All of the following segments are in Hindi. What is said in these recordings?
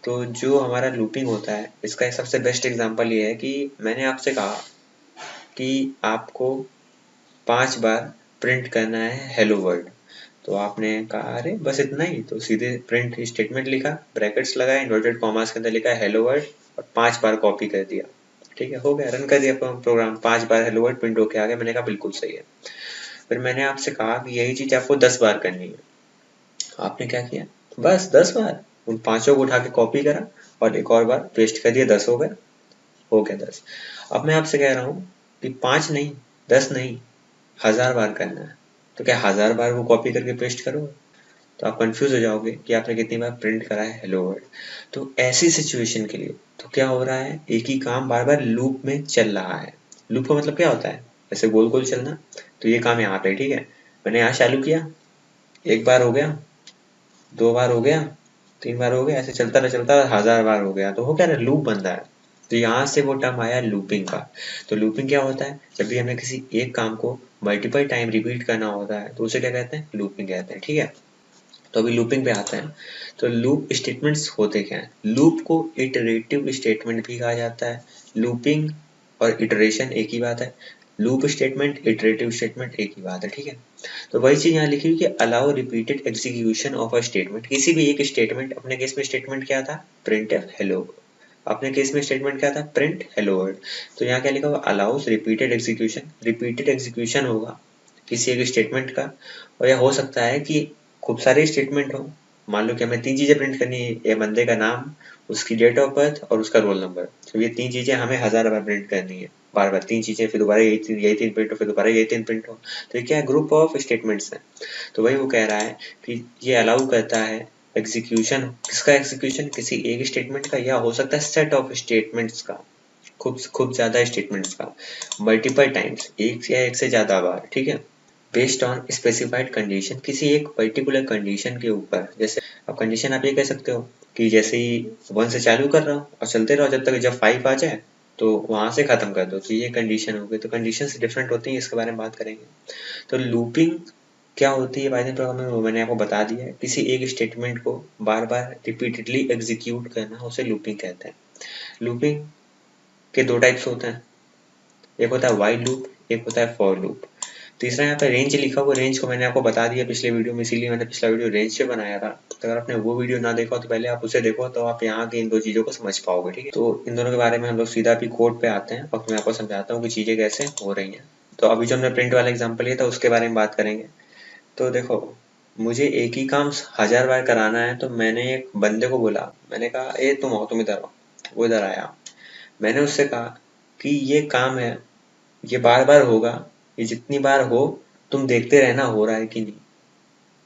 तो जो हमारा लूपिंग होता है इसका एक सबसे बेस्ट एग्जांपल ये है कि मैंने आपसे कहा कि आपको 5 बार प्रिंट करना है हेलो वर्ल्ड। तो आपने कहा अरे बस इतना ही, तो सीधे प्रिंट स्टेटमेंट लिखा, ब्रैकेट्स लगाए, इन्वर्टेड कॉमास के अंदर लिखा हेलो वर्ल्ड और 5 बार कॉपी कर दिया। ठीक है, हो गया, रन कर दिया प्रोग्राम, 5 बार हेलो वर्ल्ड प्रिंट होके आ गया। मैंने कहा बिल्कुल सही है। फिर मैंने आपसे कहा कि यही चीज आपको 10 बार करनी है। आपने क्या किया, बस 10 बार उन पांचों को उठा के कॉपी करा और एक और बार पेस्ट कर दिया, 10 हो गया। हो गया 10। अब मैं आपसे कह रहा हूँ कि 5 नहीं, 10 नहीं, 1000 बार करना है। तो क्या 1000 बार वो कॉपी करके पेस्ट करोगे? तो आप कंफ्यूज हो जाओगे कि आपने कितनी बार प्रिंट करा है हेलो वर्ल्ड। तो ऐसी सिचुएशन के लिए तो क्या हो रहा है, एक ही काम बार बार लूप में चल रहा है। लूप का मतलब क्या होता है, ऐसे गोल गोल चलना। तो ये काम यहाँ पे, ठीक है, मैंने यहाँ चालू किया, एक बार हो गया, 2 बार हो गया, 3 बार हो गया, ऐसे चलता रहा चलता रहा, 1000 बार हो गया। तो हो क्या रहा है, लूप बन रहा है। तो यहाँ से वो टर्म आया लूपिंग का। तो लूपिंग क्या होता है, जब भी हमें किसी एक काम को मल्टीपल टाइम रिपीट करना होता है तो उसे क्या कहते हैं, लूपिंग कहते हैं। ठीक है, तो अभी लूपिंग पे आते हैं। तो लूप स्टेटमेंट्स होते क्या हैं, लूप को इटरेटिव स्टेटमेंट भी कहा जाता है। लूपिंग और इटरेशन एक ही बात है, लूप स्टेटमेंट इटरेटिव स्टेटमेंट एक ही बात है। ठीक है, तो वही चीज यहाँ लिखी हुई कि allow repeated execution of a statement. किसी भी एक स्टेटमेंट, अपने केस में स्टेटमेंट क्या था, प्रिंट एफ हेलो, अपने केस में स्टेटमेंट क्या था, प्रिंट हेलो वर्ल्ड। तो यहाँ क्या लिखा हुआ, allow us repeated execution, repeated execution होगा किसी एक स्टेटमेंट का। और यह हो सकता है कि खूब सारे स्टेटमेंट हो। मान लो कि हमें 3 चीजें प्रिंट करनी है, ये बंदे का नाम, उसकी डेट ऑफ बर्थ और उसका रोल नंबर। तो ये 3 चीजें हमें 1000 बार प्रिंट करनी है, बार बार 3 चीजें, फिर दोबारा यही तीन प्रिंट हो, फिर दोबारा यही 3 प्रिंट हो। तो ये क्या है, ग्रुप ऑफ स्टेटमेंट्स है। तो वही वो कह रहा है कि ये अलाउ करता है एग्जीक्यूशन, किसका एग्जीक्यूशन, किसी एक स्टेटमेंट का, या हो सकता है सेट ऑफ स्टेटमेंट्स का, खूब खूब ज्यादा स्टेटमेंट्स का, मल्टीपल टाइम्स, एक या एक से ज्यादा बार। ठीक है, बेस्ड ऑन स्पेसिफाइड कंडीशन, किसी एक पर्टिकुलर कंडीशन के ऊपर। जैसे अब कंडीशन आप ये कह सकते हो कि जैसे ही 1 से चालू कर रहा हूँ और चलते रहो जब तक जब 5 आ जाए तो वहां से खत्म कर दो, तो ये कंडीशन हो गई। तो कंडीशन डिफरेंट होती है, इसके बारे में बात करेंगे। तो लूपिंग क्या होती है पाइथन प्रोग्रामिंग में, वो मैंने आपको बता दिया है। किसी एक स्टेटमेंट को बार बार रिपीटेडली एग्जीक्यूट करना उसे लूपिंग कहते हैं। लूपिंग के 2 टाइप्स होते हैं, एक होता है व्हाइल लूप, एक होता है फॉर लूप। तीसरा यहाँ पे रेंज लिखा हुआ, रेंज को मैंने आपको बता दिया पिछले वीडियो में, इसीलिए मैंने पिछला वीडियो रेंज से बनाया था। तो अगर आपने वो वीडियो ना देखा तो पहले आप उसे देखो, तो आप यहाँ की इन 2 चीजों को समझ पाओगे। ठीक है, तो इन दोनों के बारे में हम लोग सीधा भी कोड पे आते हैं और मैं आपको समझाता हूँ कि चीजें कैसे हो रही हैं। तो अभी जो हमने प्रिंट वाला एग्जाम्पल लिया था उसके बारे में बात करेंगे। तो देखो, मुझे एक ही काम 1000 बार कराना है, तो मैंने एक बंदे को बोला, मैंने कहा ए तुम आओ, तुम इधर आओ। वो इधर आया, मैंने उससे कहा कि ये काम है, ये बार बार होगा, ये जितनी बार हो तुम देखते रहना हो रहा है कि नहीं,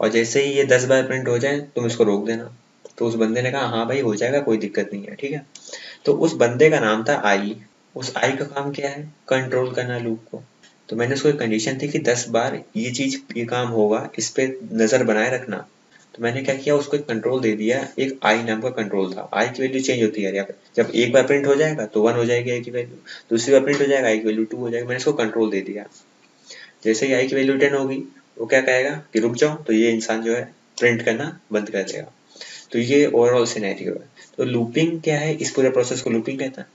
और जैसे ही ये 10 बार प्रिंट हो जाए तुम इसको रोक देना। तो उस बंदे ने कहा हाँ भाई हो जाएगा, कोई दिक्कत नहीं है। ठीक है, तो उस बंदे का नाम था आई। उस आई का काम क्या है, कंट्रोल करना लूप को। तो मैंने उसको एक कंडीशन थी कि 10 बार ये चीज, ये काम होगा, इस पे नजर बनाए रखना। तो मैंने क्या किया, उसको एक कंट्रोल दे दिया, एक आई नाम का कंट्रोल था। आई की वैल्यू चेंज होती है यार, जब एक बार प्रिंट हो जाएगा तो 1 हो जाएगी आई की वैल्यू, दूसरी बार प्रिंट हो जाएगा आई की वैल्यू 2 हो जाएगी। मैंने इसको कंट्रोल दे दिया। जैसे ही आई की वैल्यू 10 होगी, वो क्या कहेगा कि रुक जाओ, तो ये इंसान जो है प्रिंट करना बंद कर देगा। तो ये ओवरऑल सिनेरियो है। तो लूपिंग क्या है, इस पूरे प्रोसेस को लूपिंग कहता है।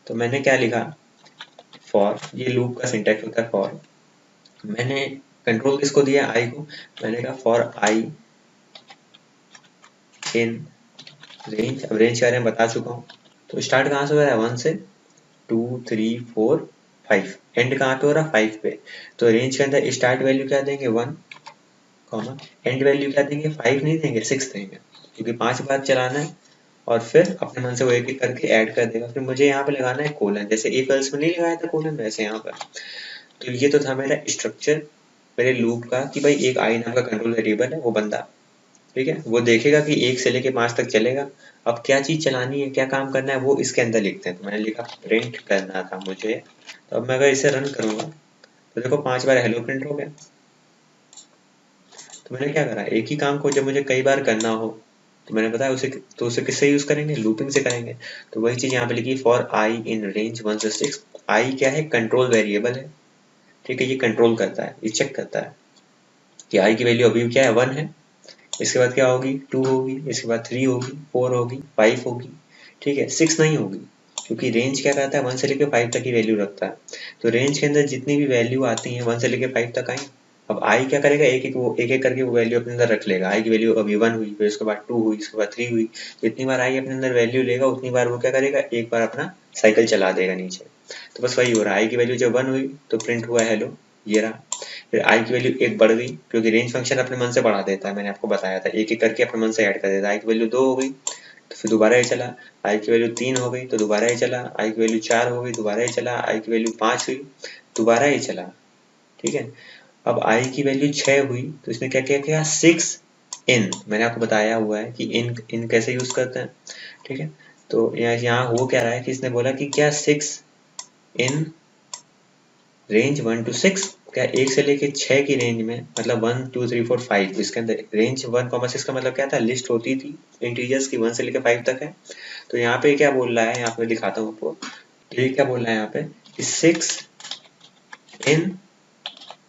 तो मैंने क्या लिखा, फॉर, ये लूप का सिंटैक्स होता है फॉर। मैंने कंट्रोल किसको दिया, आई को। मैंने कहा फॉर आई इन रेंज। अब रेंज के बारे में बता चुका हूँ। तो स्टार्ट कहाँ से हो रहा है, 1 से 2 3 4 5, एंड कहाँ पे हो रहा है, 5 पे। तो रेंज के अंदर स्टार्ट वैल्यू क्या देंगे, 1, कॉमा एंड वैल्यू क्या देंगे, 5 नहीं देंगे, 6 देंगे, क्योंकि 5 बार चलाना है। और फिर अपने मन से वो एक एक करके ऐड कर देगा। फिर मुझे यहाँ पे लगाना है कोलन, जैसे इफ एल्स में नहीं लगाया था कोलन, वैसे यहाँ पर। तो ये तो था मेरा स्ट्रक्चर मेरे लूप का, कि भाई एक आई नाम का कंट्रोल वेरिएबल है, वो बंदा, ठीक है, वो देखेगा कि 1 से लेके 5 तक चलेगा। अब क्या चीज चलानी है, क्या काम करना है, वो इसके अंदर लिखते हैं। तो मैंने लिखा प्रिंट करना था मुझे। तो अब मैं अगर इसे रन करूंगा तो देखो 5 बार हेलो प्रिंट हो गया। तो मैंने क्या करा, एक ही काम को जब मुझे कई बार करना हो तो मैंने बताया उसे, तो उसे किससे यूज करेंगे, लूपिंग से करेंगे। तो वही चीज यहाँ पे लिखी, फॉर आई इन रेंज 1 से 6। आई क्या है, कंट्रोल वेरिएबल है। ठीक है, ये कंट्रोल करता है, ये चेक करता है कि आई की वैल्यू अभी क्या है, 1 है इसके बाद क्या होगी, 2 होगी, इसके बाद 3 होगी, 4 होगी, 5 होगी, ठीक है, 6 नहीं होगी, क्योंकि रेंज क्या करता है 1 से लेकर 5 तक की वैल्यू रखता है। तो रेंज के अंदर जितनी भी वैल्यू आती है 1 से लेकर 5 तक आई। अब आई क्या करेगा, एक एक करके वो वैल्यू अपने अंदर रख लेगा। आई की वैल्यू अभी 1 हुई, फिर उसके बाद 2 हुई, उसके बाद 3 हुई। जितनी बार आई अपने अंदर वैल्यू लेगा उतनी बार वो क्या करेगा, एक बार अपना साइकिल चला देगा नीचे। तो बस वही हो रहा है, आई की वैल्यू जब 1 हुई तो प्रिंट हुआ हेलो, ये रहा। फिर आई की वैल्यू 1 बढ़ गई, क्योंकि रेंज फंक्शन अपने मन से बढ़ा देता है, मैंने आपको बताया था, एक एक करके अपने मन से ऐड कर देता है। आई की वैल्यू 2 हो गई तो फिर दोबारा ये चला, आई की वैल्यू 3 हो गई तो दोबारा ये चला, आई की वैल्यू 4 हो गई दोबारा ये चला, आई की वैल्यू 5 हुई दोबारा ये चला, ठीक है। अब आई की वैल्यू 6 हुई तो इसने क्या किया 6 इन, मैंने आपको बताया हुआ है कि इन कैसे यूज करते हैं, ठीक है। तो यहाँ हो क्या रहा है कि इसने बोला कि क्या 6 इन रेंज 1 to 6, क्या 1 से लेके 6 की रेंज में, मतलब 1 2 3 4 5, इसके अंदर रेंज 1,6 का मतलब क्या था, लिस्ट होती थी इंटीजर्स की 1 से लेके 5 तक है। तो यहाँ पे क्या बोल रहा है, यहाँ पे दिखाता हूँ आपको, ये क्या बोल रहा है यहाँ पे कि 6 इन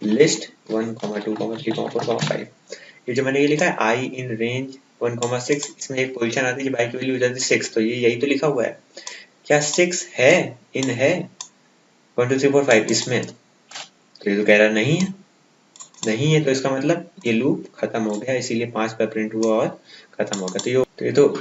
लिस्ट 1, 2, 3, 4, 5। ये जो मैंने ये लिखा है आई इन रेंज 1,6, इसमें एक पोजीशन आती है जब आई की वैल्यू हो जाती है 6, तो ये यही तो लिखा हुआ है। क्या 6 है, इन है 1 2 3 4 5 इसमें, तो ये तो कह रहा नहीं है, नहीं है, तो इसका मतलब ये लूप खत्म हो गया, इसीलिए 5 पर प्रिंट हुआ और खत्म हो गया। तो ये तो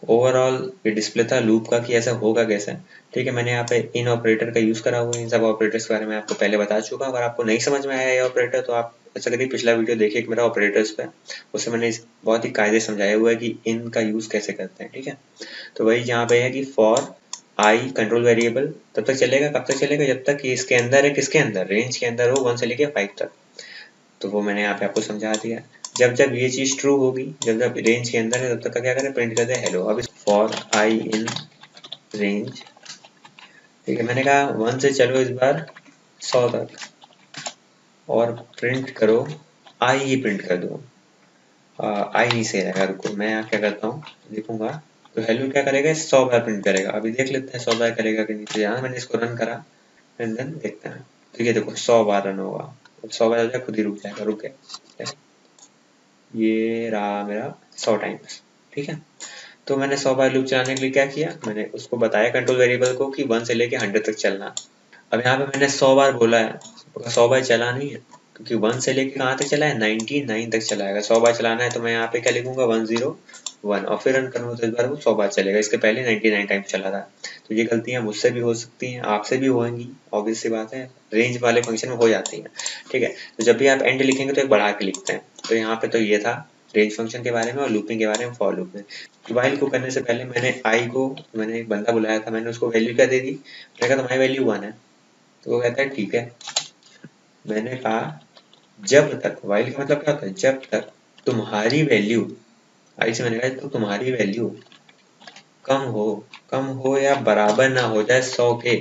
ओवरऑल ये डिस्प्ले था लूप का कि ऐसा होगा कैसे, ठीक है। मैंने यहाँ पे इन ऑपरेटर का यूज करा हुआ है, इन सब ऑपरेटर्स के बारे में आपको पहले बता चुका। अगर आपको नहीं समझ में आया ये ऑपरेटर तो आप ऐसा करिए पिछला वीडियो देखिए मेरा ऑपरेटर्स पे, उससे मैंने बहुत ही कायदे समझाया हुआ है कि इन का यूज कैसे करते हैं, ठीक है। तो वही यहाँ पे है कि फॉर आई कंट्रोल वेरिएबल तब तक चलेगा, कब तक चलेगा, जब तक कि इसके अंदर है, किसके अंदर, रेंज के अंदर हो 1 से लेके 5 तक। तो वो मैंने यहाँ पे आपको समझा दिया। जब जब ये चीज ट्रू होगी, जब जब रेंज के अंदर है, तब तक का क्या करें, प्रिंट करते हैं हेलो। अब फॉर आई इन रेंज, ठीक है, मैंने कहा 1 से चलो इस बार 100 तक और प्रिंट करो आई ही प्रिंट कर दो। आई नहीं सही रहेगा, रुको मैं यहाँ क्या करता हूँ लिखूंगा, तो हेलो क्या करेगा 100 बार प्रिंट करेगा। अभी देख लेते हैं 100 बार करेगा कि नहीं। तो यहाँ मैंने इसको रन करा एंड देन देखते हैं, तो ये देखो 100 बार रन होगा, 100 बार हो जाए खुद ही रुक जाएगा, रुक गया, ये रहा मेरा 100 टाइम्स, ठीक है। तो मैंने 100 बार लूप चलाने के लिए क्या किया, मैंने उसको बताया कंट्रोल वेरिएबल को कि 1 से लेके 100 तक चलना। अब यहाँ पे मैंने 100 बार बोला है, 100 बार चला नहीं है, क्योंकि 1 से लेके कहाँ तक चला है 99 तक चला है। 100 बार चलाना है तो मैं यहाँ पे क्या लिखूंगा 101 और फिर रन करूंगा तो इस बार वो 100 बार चलेगा, इसके पहले 99 टाइम्स चला था। तो ये गलतियां मुझसे भी हो सकती हैं, आपसे भी होंगी, ऑब्वियस सी बात है, रेंज वाले फंक्शन में हो जाती हैं, ठीक है। तो जब भी आप एंड लिखेंगे तो एक बढ़ा के लिखते हैं। तो यहाँ पे तो ये था रेंज फंक्शन के बारे में और लूपिंग के बारे में, फॉर लूप में। व्हाइल को करने से पहले मैंने एक बंदा बुलाया था, मैंने उसको वैल्यू क्या दे दी, मैंने कहा तुम्हारी वैल्यू 1 है, तो वो कहता है ठीक है। मैंने कहा जब तक, व्हाइल का मतलब क्या होता है, जब तक तुम्हारी वैल्यू, आई से मैंने कहा तो तुम्हारी वैल्यू कम हो या बराबर ना हो जाए 100 के,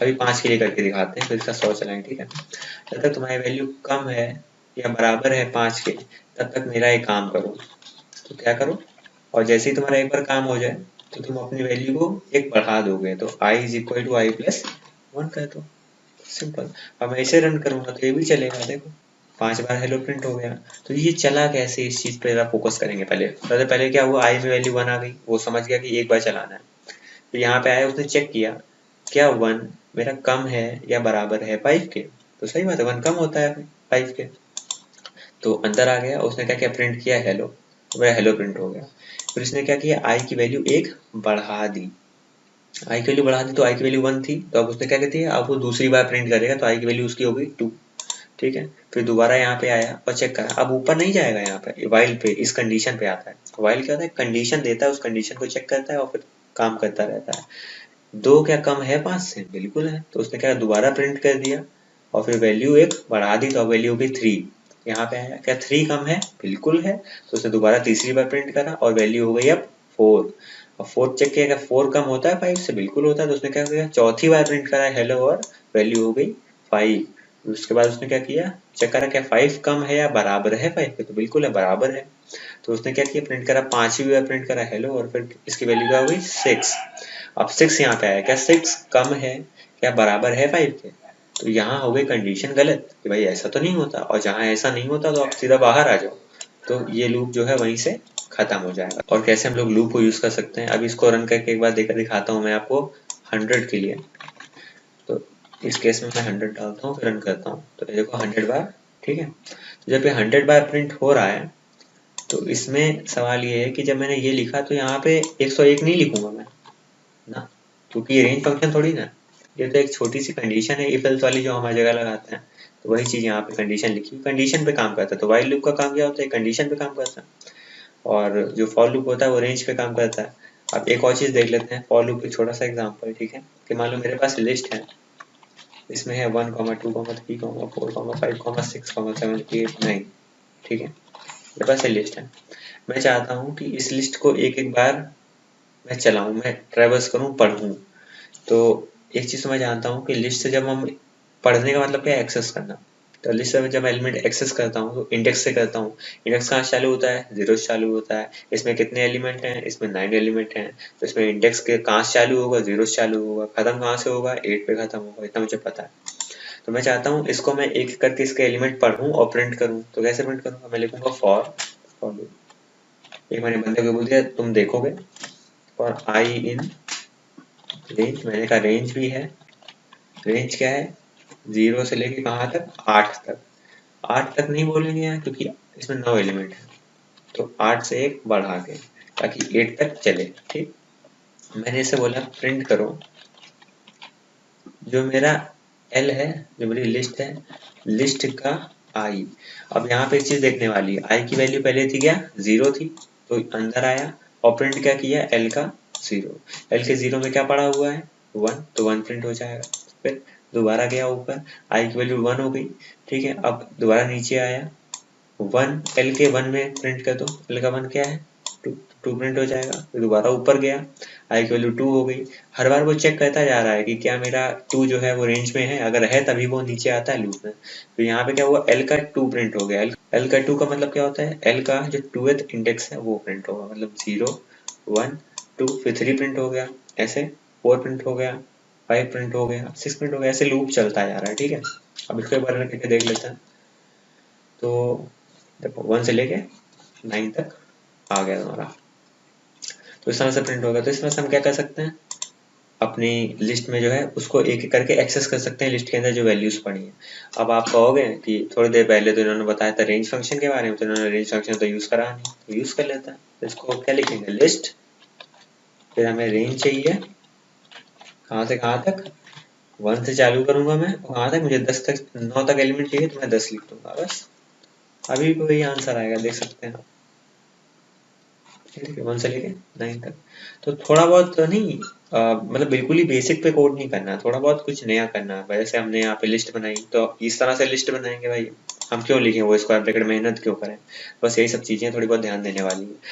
अभी 5 के लिए करके दिखाते हैं फिर इसका 100 चलाएंगे, ठीक है। जब तक तुम्हारी वैल्यू कम है या बराबर है 5 के, तब तक मेरा एक काम करो, तो क्या करो, और जैसे ही तुम्हारा एक बार काम हो जाए तो तुम अपनी वैल्यू को एक बढ़ा दोगे, तो i is equal to I plus 1 कर दो, सिंपल। अब मैं इसे रन करूंगा तो ये भी चलेगा, देखो 5 बार हेलो प्रिंट हो गया। तो ये चला कैसे, इस चीज पे जरा फोकस करेंगे। पहले सबसे पहले क्या हुआ, आई में वैल्यू 1 आ गई, वो समझ गया कि एक बार चलाना है। फिर यहाँ पे आया, उसने चेक किया क्या 1 मेरा कम है या बराबर है 5 के, तो सही बात है 1 कम होता है 5 के। तो अंदर आ गया, उसने क्या किया, प्रिंट किया हेलो, तो मेरा हेलो प्रिंट हो गया। फिर उसने क्या किया, आई की वैल्यू 1 बढ़ा दी, आई की वैल्यू बढ़ा दी, तो आई की वैल्यू 1 थी, तो अब उसने क्या कहती है, अब वो दूसरी बार प्रिंट करेगा तो आई की वैल्यू उसकी हो गई 2, ठीक है। फिर दोबारा यहाँ पे आया और चेक करा, अब ऊपर नहीं जाएगा, यहाँ पे वाइल पे इस कंडीशन पे आता है। वाइल क्या होता है, कंडीशन देता है, उस कंडीशन को चेक करता है और फिर काम करता रहता है। 2 क्या कम है 5 से, बिल्कुल है, तो उसने क्या दोबारा प्रिंट कर दिया और फिर वैल्यू 1 बढ़ा दी, तो अब वैल्यू हो गई 3। यहाँ पे आया, क्या 3 कम है, बिल्कुल है, तो उसने दोबारा तीसरी बार प्रिंट करा और वैल्यू हो गई अब 4। और 4 चेक किया, 4 कम होता है 5 से, बिल्कुल होता है, तो उसने क्या किया, चौथी बार प्रिंट करा हेलो और वैल्यू हो गई 5। उसके बाद उसने क्या किया, चेक करा क्या 5 कम है या बराबर है 5 के, तो बिल्कुल है, बराबर है। तो उसने क्या किया, प्रिंट करा, 5वीं बार प्रिंट करा हेलो और फिर इसकी वैल्यू क्या हो गई 6। अब 6 यहाँ पे आया, क्या 6 कम है क्या बराबर है 5 के, तो यहाँ हो गई कंडीशन गलत कि भाई ऐसा तो नहीं होता, और जहाँ ऐसा नहीं होता तो आप सीधा बाहर आ जाओ। तो ये लूप जो है वहीं से खत्म हो जाएगा। और कैसे हम लोग लूप को यूज कर सकते हैं, अब इसको रन करके एक बार देकर दिखाता हूँ मैं आपको 100 के लिए। तो इस केस में मैं 100 डालता हूँ, फिर रन करता हूँ, तो ये देखो 100 बार, ठीक है। तो जब ये 100 बार प्रिंट हो रहा है, तो इसमें सवाल ये है कि जब मैंने ये लिखा तो यहाँ पे 101 नहीं लिखूंगा मैं ना, क्योंकि ये रेंज फंक्शन थोड़ी ना, ये तो एक छोटी सी कंडीशन है इफ एल्स वाली जो हमारी जगह लगाते हैं। तो वही चीज यहाँ पे कंडीशन लिखी, कंडीशन पे काम करता है। तो वाइल लूप का काम क्या होता है, कंडीशन पे काम करता है, और जो फॉर लूप होता है वो रेंज पे काम करता है। अब एक और चीज देख लेते हैं, फॉर लूप एक छोटा सा एग्जांपल, ठीक है। कि मान लो मेरे पास लिस्ट है, इसमें है 1, 2, 3, 4, 5, 6, 7, 8, 9, ठीक है। मेरे पास ये लिस्ट है, मैं चाहता हूँ कि इस लिस्ट को एक एक बार मैं चलाऊं, मैं ट्रेवर्स करूं, पढ़ूं। तो एक चीज तो मैं जानता हूँ कि लिस्ट से जब हम पढ़ने का मतलब क्या है, एक्सेस करना। तो लिस्ट से जब मैं एलिमेंट एक्सेस करता हूँ तो इंडेक्स से करता हूँ। इंडेक्स कहाँ चालू होता है, 0 से चालू होता है। इसमें कितने एलिमेंट हैं, इसमें 9 एलिमेंट हैं। तो इसमें इंडेक्स के कहाँ से चालू होगा, 0 से चालू होगा। खत्म कहाँ से होगा, 8 पे खत्म होगा, इतना मुझे पता है। तो मैं चाहता हूँ इसको मैं एक करके इसके एलिमेंट पढ़ूं और प्रिंट करूं। तो कैसे प्रिंट करूंगा, मैं लिखूंगा फॉर एक मैंने बंदे को बोल दिया तुम देखोगे, फॉर आई इन रेंज, मैंने कहा रेंज भी है, रेंज क्या है 0 से लेके कहाँ तक, 8 तक। 8 तक नहीं बोलेंगे यहाँ क्योंकि इसमें 9 एलिमेंट है, तो 8 से एक बढ़ा के ताकि 8 तक चले, ठीक। मैंने इसे बोला प्रिंट करो जो मेरा एल है, जो मेरी लिस्ट है, लिस्ट का आई। अब यहाँ पे एक चीज देखने वाली है, आई की वैल्यू पहले थी क्या, 0 थी, तो अंदर आया और प्रिंट क्या किया, एल का 0। एल के 0 में क्या पड़ा हुआ है, 1, तो 1 प्रिंट हो जाएगा। फिर दोबारा गया ऊपर, आई की वैल्यू 1 हो गई, ठीक है। अब दोबारा नीचे आया, 1 एल के 1 में प्रिंट कर दो, एल का 1 क्या है, 2, 2 प्रिंट हो जाएगा। फिर दोबारा ऊपर गया, आई की वैल्यू 2 हो गई। हर बार वो चेक करता जा रहा है कि क्या मेरा 2 जो है वो रेंज में है, अगर है तभी वो नीचे आता है लूप में। तो यहाँ पे क्या हुआ, एल का 2 प्रिंट हो गया। एल का 2 का मतलब क्या होता है, एल का जो 2th इंडेक्स है वो प्रिंट होगा, मतलब 0, 1, 2, फिर 3 प्रिंट हो गया, ऐसे 4 प्रिंट हो गया, 5 प्रिंट हो गया, 6 प्रिंट हो गया, ऐसे लूप चलता जा रहा है, ठीक है। अब इसको एक बार रन करके देख लेते हैं। तो देखो 1 से लेके 9 तक आ गया हमारा, तो इस तरह से प्रिंट होगा। तो इसमें से हम क्या कर सकते हैं, अपनी लिस्ट में जो है उसको एक एक करके एक्सेस कर सकते हैं, लिस्ट के अंदर जो वैल्यूज पड़ी हैं। अब आप कहोगे कि थोड़ी देर पहले तो इन्होंने बताया था रेंज फंक्शन के बारे में, तो इन्होंने रेंज फंक्शन तो यूज करा नहीं, तो यूज कर लेता है। तो इसको क्या लिखेंगे, लिस्ट, फिर हमें रेंज चाहिए, कहाँ से कहाँ तक, 1 से चालू करूंगा मैं, और कहाँ तक मुझे 10 तक, 9 तक एलिमेंट चाहिए, तो मैं 10 लिख दूंगा बस। अभी कोई आंसर आएगा, देख सकते हैं आप, ठीक है, 1 से लेके 9 तक। तो थोड़ा बहुत तो नहीं, मतलब बिल्कुल ही बेसिक पे कोड नहीं करना, थोड़ा बहुत कुछ नया करना है। जैसे हमने यहाँ पे लिस्ट बनाई, तो इस तरह से लिस्ट बनाएंगे भाई, हम क्यों लिखें वो स्क्वायर ब्रैकेट, मेहनत क्यों करें। बस यही सब चीजें थोड़ी बहुत ध्यान देने वाली है।